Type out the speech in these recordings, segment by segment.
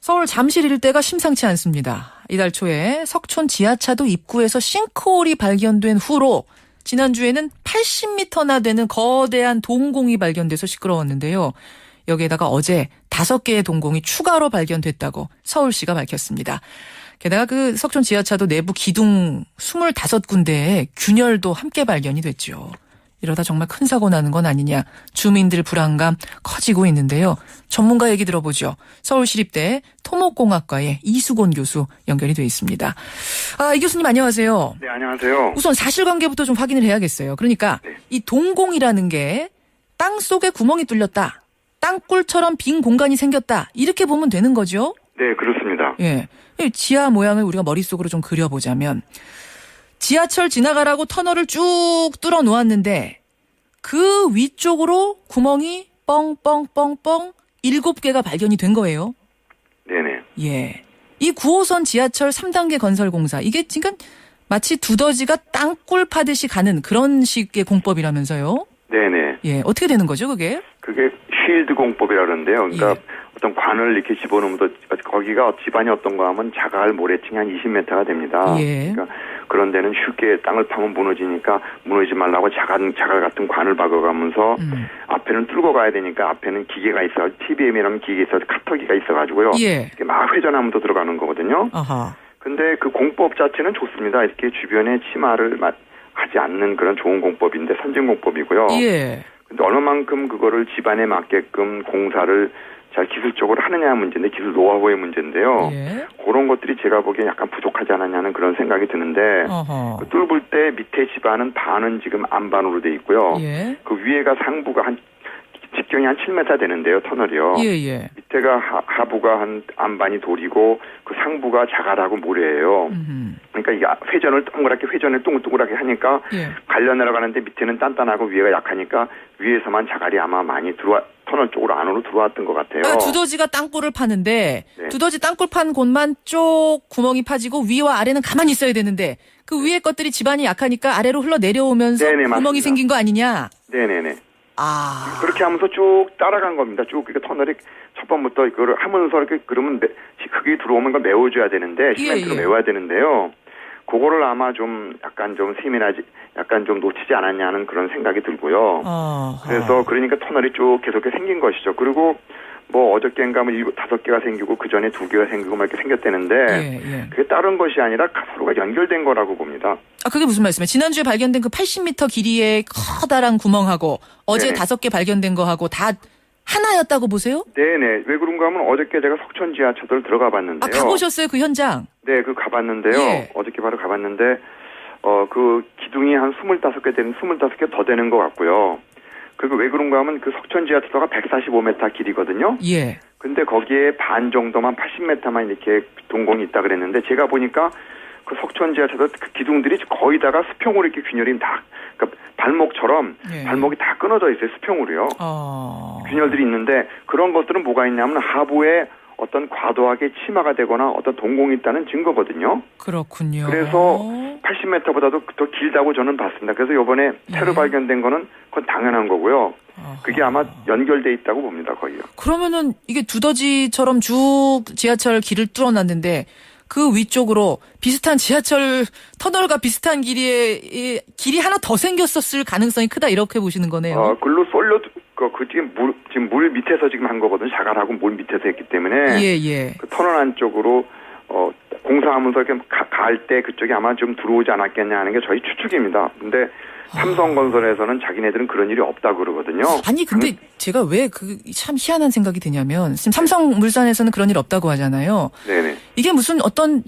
서울 잠실 일대가 심상치 않습니다. 이달 초에 석촌 지하차도 입구에서 싱크홀이 발견된 후로 지난주에는 80m나 되는 거대한 동공이 발견돼서 시끄러웠는데요. 여기에다가 어제 5개의 동공이 추가로 발견됐다고 서울시가 밝혔습니다. 게다가 그 석촌 지하차도 내부 기둥 25군데에 균열도 함께 발견이 됐죠. 이러다 정말 큰 사고 나는 건 아니냐. 주민들 불안감 커지고 있는데요. 전문가 얘기 들어보죠. 서울시립대 토목공학과의 이수곤 교수 연결이 돼 있습니다. 이 교수님 안녕하세요. 네, 안녕하세요. 우선 사실관계부터 좀 확인을 해야겠어요. 그러니까 네. 이 동공이라는 게 땅속에 구멍이 뚫렸다. 땅굴처럼 빈 공간이 생겼다. 이렇게 보면 되는 거죠? 네, 그렇습니다. 예. 이 지하 모양을 우리가 머릿속으로 좀 그려보자면 지하철 지나가라고 터널을 쭉 뚫어 놓았는데 그 위쪽으로 구멍이 뻥뻥뻥뻥 7개가 발견이 된 거예요. 네네. 예. 이 9호선 지하철 3단계 건설 공사 이게 지금 마치 두더지가 땅굴 파듯이 가는 그런 식의 공법이라면서요. 네네. 예. 어떻게 되는 거죠, 그게? 그게 쉴드 공법이라 그러는데요. 그러니까 예. 어떤 관을 이렇게 집어넣으면 거기가 집안이 어떤가 하면 자갈 모래층이 한 20m가 됩니다. 예. 그러니까 그런 데는 쉽게 땅을 파면 무너지니까 무너지지 말라고 자갈 같은 관을 박아가면서 앞에는 뚫고 가야 되니까 앞에는 기계가 있어. TBM이라는 기계가 있어. 카터기가 있어가지고요. 예. 이렇게 막 회전하면서 들어가는 거거든요. 아하. 근데 그 공법 자체는 좋습니다. 이렇게 주변에 침하를 하지 않는 그런 좋은 공법인데 선진 공법이고요. 예. 근데 얼마만큼 그거를 집안에 맞게끔 공사를 잘 기술적으로 하느냐 문제인데 기술 노하우의 문제인데요. 예. 그런 것들이 제가 보기엔 약간 부족하지 않았냐는 그런 생각이 드는데 그 뚫을 때 밑에 집안은 반은 지금 안반으로 돼 있고요. 예. 그 위에가 상부가 한 직경이 한 7m 되는데요. 터널이요. 예. 밑에가 하부가 한 안반이 돌이고 그 상부가 자갈하고 모래예요. 그러니까 이게 회전을 동그랗게 회전을 둥글둥글하게 하니까 예. 갈려 내려가는데 밑에는 단단하고 위에가 약하니까 위에서만 자갈이 아마 많이 터널 쪽으로 안으로 들어왔던 것 같아요. 그러니까 두더지가 땅굴을 파는데 네. 두더지 땅굴 판 곳만 쪽 구멍이 파지고 위와 아래는 가만히 있어야 되는데 그 위에 것들이 집안이 약하니까 아래로 흘러 내려오면서 네네, 구멍이 맞습니다. 생긴 거 아니냐? 네네네. 그렇게 하면서 쭉 따라간 겁니다. 쭉 그러니까 터널이 첫 번부터 이거를 하면서 이렇게 그러면 흙이 들어오면 걸 메워줘야 되는데 시멘트로 메워야 되는데요. 그거를 아마 좀 약간 좀 약간 좀 놓치지 않았냐는 그런 생각이 들고요. 그래서 그러니까 터널이 쭉 계속 생긴 것이죠. 그리고 뭐 어저께인가 뭐 5개가 생기고 그 전에 2개가 생기고 막 이렇게 생겼다는데 그게 다른 것이 아니라 서로가 연결된 거라고 봅니다. 그게 무슨 말씀이에요? 지난주에 발견된 그 80m 길이의 커다란 구멍하고 어제 네네. 5개 발견된 거하고 다 하나였다고 보세요? 네네. 왜 그런가 하면 어저께 제가 석촌 지하철을 들어가 봤는데요. 가보셨어요? 그 현장? 네, 가봤는데요. 예. 어저께 바로 가봤는데, 그 기둥이 한 25개 더 되는 것 같고요. 그리고 왜 그런가 하면 그 석촌 지하철로가 145m 길이거든요. 예. 근데 거기에 반 정도만 80m만 이렇게 동공이 있다 그랬는데 제가 보니까 그 석촌 지하철도 그 기둥들이 거의 다가 수평으로 이렇게 균열이 그러니까 발목처럼 발목이 다 끊어져 있어요. 수평으로요. 균열들이 있는데 그런 것들은 뭐가 있냐면 하부에 어떤 과도하게 침하가 되거나 어떤 동공이 있다는 증거거든요. 그렇군요. 그래서 80m보다도 더 길다고 저는 봤습니다. 그래서 이번에 새로 발견된 거는 그건 당연한 거고요. 그게 아마 연결돼 있다고 봅니다. 거의요. 그러면은 이게 두더지처럼 쭉 지하철 길을 뚫어놨는데 그 위쪽으로 비슷한 지하철 터널과 비슷한 길이 하나 더 생겼었을 가능성이 크다 이렇게 보시는 거네요. 글로 쏠려 지금 물 밑에서 지금 한 거거든요. 자갈하고 물 밑에서 했기 때문에 그 터널 안쪽으로 공사하면서 이렇게 갈 때 그쪽이 아마 좀 들어오지 않았겠냐 하는 게 저희 추측입니다. 근데 삼성건설에서는 자기네들은 그런 일이 없다고 그러거든요. 아니 근데 제가 왜 참 희한한 생각이 드냐면 지금 삼성물산에서는 그런 일 없다고 하잖아요. 네네. 이게 무슨 어떤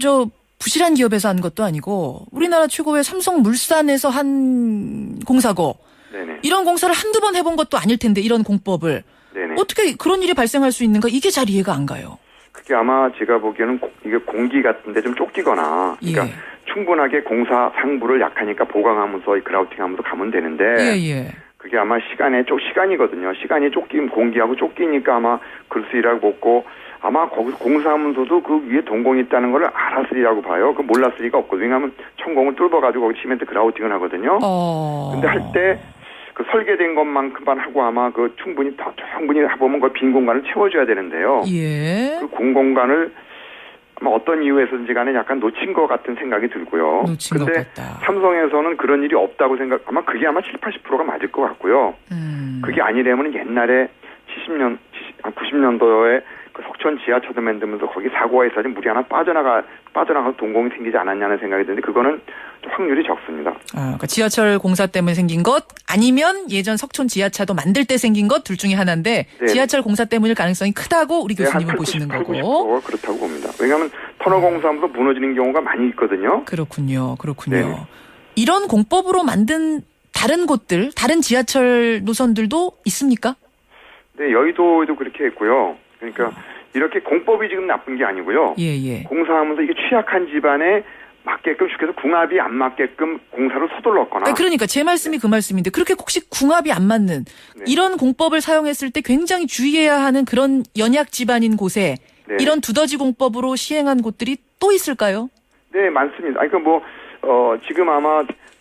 부실한 기업에서 한 것도 아니고 우리나라 최고의 삼성물산에서 한 공사고 네네. 이런 공사를 한두 번 해본 것도 아닐 텐데 이런 공법을 네네. 어떻게 그런 일이 발생할 수 있는가 이게 잘 이해가 안 가요. 그게 아마 제가 보기에는 이게 공기 같은데 좀 쫓기거나 그러니까 충분하게 공사 상부를 약하니까 보강하면서 그라우팅하면서 가면 되는데 그게 아마 시간이거든요. 시간이 공기하고 쫓기니까 아마 글쓰리라고 먹고 아마 거기서 공사하면서도 그 위에 동공이 있다는 걸 알았으리라고 봐요. 그 몰랐을 리가 없거든요. 왜냐하면 천공을 뚫어가지고 거기 시멘트 그라우팅을 하거든요. 근데 할 때 그 설계된 것만큼만 하고 아마 그 충분히 해보면 그 빈 공간을 채워줘야 되는데요. 예. 그 공공간을 아마 어떤 이유에서든지 간에 약간 놓친 것 같은 생각이 들고요. 놓친 것 근데 같다. 삼성에서는 그런 일이 없다고 아마 그게 아마 70~80%가 맞을 것 같고요. 그게 아니라면 옛날에 90년도에 그 석천 지하철도 만들면서 거기 사고가 있어서 물이 하나 빠져나가서 동공이 생기지 않았냐는 생각이 드는데 그거는 좀 확률이 적습니다. 그러니까 지하철 공사 때문에 생긴 것 아니면 예전 석촌 지하차도 만들 때 생긴 것 둘 중에 하나인데 네. 지하철 공사 때문일 가능성이 크다고 우리 교수님은 한 보시는 80, 거고. 90%가 그렇다고 봅니다. 왜냐하면 터널 공사하면서 무너지는 경우가 많이 있거든요. 그렇군요. 네. 이런 공법으로 만든 다른 곳들, 다른 지하철 노선들도 있습니까? 네, 여의도에도 그렇게 했고요. 그러니까 이렇게 공법이 지금 나쁜 게 아니고요. 예. 공사하면서 이게 취약한 집안에 맞게끔 쉽게 해서 궁합이 안 맞게끔 공사를 서둘렀거나. 그러니까 제 말씀이 그 말씀인데 그렇게 혹시 궁합이 안 맞는 이런 공법을 사용했을 때 굉장히 주의해야 하는 그런 연약 집안인 곳에 이런 두더지 공법으로 시행한 곳들이 또 있을까요? 네, 많습니다. 그러니까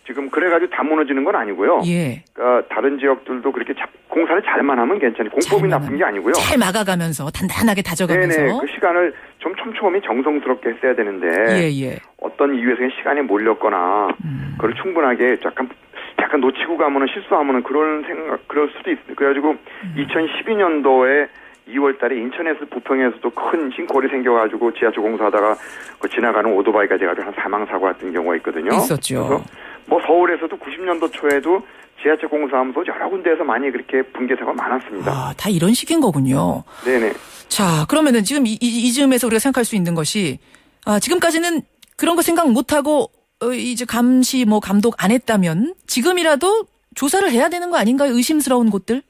지금 그래가지고 다 무너지는 건 아니고요. 예. 그러니까 다른 지역들도 그렇게 공사를 잘만 하면 괜찮아요. 공법이 나쁜 게 아니고요. 잘 막아가면서 단단하게 다져가면서. 네네. 그 시간을 좀 촘촘히 정성스럽게 했어야 되는데 예. 어떤 이유에서 시간이 몰렸거나 그걸 충분하게 약간 놓치고 가면은 실수하면은 그럴 수도 있어요. 그래가지고 2012년도에 2월달에 인천에서 부평에서도 큰 싱크홀이 생겨가지고 지하철 공사하다가 그 지나가는 오토바이가 돼가지고 한 사망 사고 같은 경우가 있거든요. 있었죠. 그래서 뭐 서울에서도 90년도 초에도 지하철 공사하면서 여러 군데에서 많이 그렇게 붕괴 사고가 많았습니다. 다 이런 식인 거군요. 네네. 자, 그러면은 지금 이즈음에서 우리가 생각할 수 있는 것이 지금까지는 그런 거 생각 못하고 이제 감시 감독 안 했다면 지금이라도 조사를 해야 되는 거 아닌가요? 의심스러운 곳들?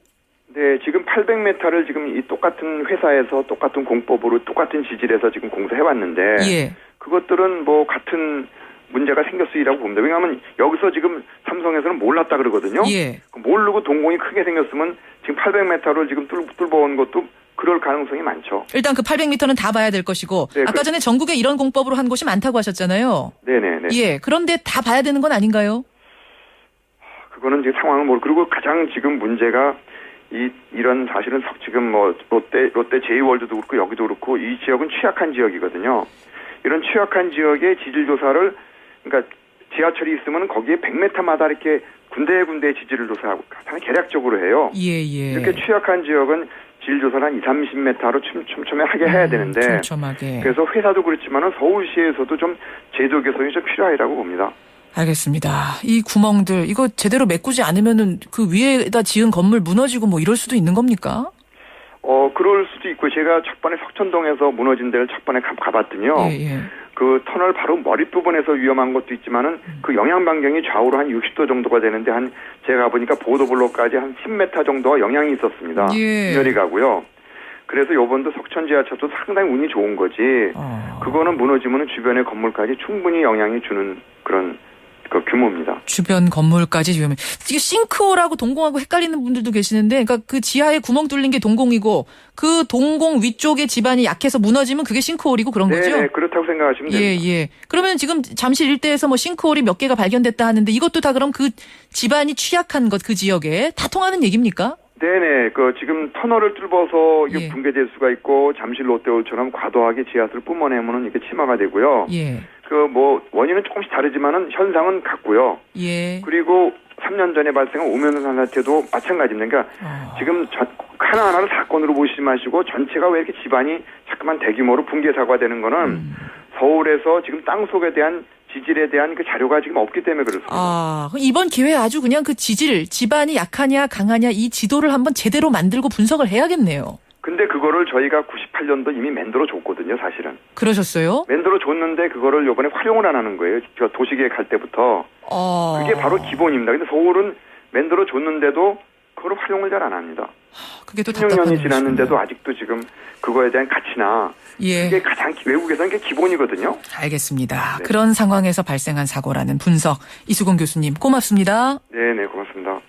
네, 지금 800m를 지금 이 똑같은 회사에서 똑같은 공법으로 똑같은 지질에서 지금 공사해왔는데 예. 그것들은 뭐 같은 문제가 생겼으리라고 봅니다. 왜냐하면 여기서 지금 삼성에서는 몰랐다 그러거든요. 예. 모르고 동공이 크게 생겼으면 지금 800m를 지금 뚫어온 것도 그럴 가능성이 많죠. 일단 그 800m는 다 봐야 될 것이고 네, 아까 전에 전국에 이런 공법으로 한 곳이 많다고 하셨잖아요. 네네네. 예. 그런데 다 봐야 되는 건 아닌가요? 그거는 지금 상황을 모르고 그리고 가장 지금 문제가 이런 사실은 지금 롯데 제2월드도 그렇고 여기도 그렇고 이 지역은 취약한 지역이거든요. 이런 취약한 지역의 지질 조사를 그러니까 지하철이 있으면 거기에 100m마다 이렇게 군데군데 지질을 조사하고 상당히 계략적으로 해요. 예. 이렇게 취약한 지역은 지질 조사를 한 20~30m로 촘촘하게 해야 되는데 촘촘하게. 그래서 회사도 그렇지만은 서울시에서도 좀 제도 개선이 좀 필요하다고 봅니다. 알겠습니다. 이 구멍들 이거 제대로 메꾸지 않으면은 그 위에다 지은 건물 무너지고 이럴 수도 있는 겁니까? 그럴 수도 있고 제가 첫 번에 석천동에서 무너진 데를 첫 번에 가봤더니요. 예. 그 터널 바로 머릿부분에서 위험한 것도 있지만은 그 영향 반경이 좌우로 한 60도 정도가 되는데 제가 보니까 보도블록까지 한 10m 정도가 영향이 있었습니다. 예. 균열이 가고요. 그래서 요번도 석천 지하철도 상당히 운이 좋은 거지. 그거는 무너지면은 주변의 건물까지 충분히 영향이 주는 그런 그 규모입니다. 주변 건물까지 위험해. 이게 싱크홀하고 동공하고 헷갈리는 분들도 계시는데, 그러니까 그 지하에 구멍 뚫린 게 동공이고 그 동공 위쪽에 집안이 약해서 무너지면 그게 싱크홀이고 그런 거죠? 네, 그렇다고 생각하시면 됩니다. 예. 그러면 지금 잠실 일대에서 싱크홀이 몇 개가 발견됐다 하는데 이것도 다 그럼 그 집안이 취약한 것 그 지역에 다 통하는 얘기입니까? 네네. 지금 터널을 뚫어서 이게 예. 붕괴될 수가 있고 잠실 롯데월처럼 과도하게 지하수를 뿜어내면은 이게 침하가 되고요. 예. 원인은 조금씩 다르지만은 현상은 같고요. 예. 그리고 3년 전에 발생한 오면산 사태도 마찬가지입니다. 그러니까 지금 하나하나를 사건으로 보시지 마시고 전체가 왜 이렇게 집안이 자꾸만 대규모로 붕괴 사고가 되는 거는 서울에서 지금 땅속에 대한 지질에 대한 그 자료가 지금 없기 때문에 그렇습니다. 그럼 이번 기회에 아주 그냥 그 집안이 약하냐 강하냐 이 지도를 한번 제대로 만들고 분석을 해야겠네요. 근데 그거를 저희가 98년도 이미 만들어 줬거든요, 사실은. 그러셨어요? 만들어 줬는데 그거를 이번에 활용을 안 하는 거예요. 도시계획 할 때부터. 그게 바로 기본입니다. 근데 서울은 만들어 줬는데도 그걸 활용을 잘 안 합니다. 그게 또 답답한 16년이 지났는데도 아직도 지금 그거에 대한 가치나 그게 가장 외국에서는 게 기본이거든요. 알겠습니다. 네. 그런 상황에서 발생한 사고라는 분석 이수근 교수님 고맙습니다. 네, 고맙습니다.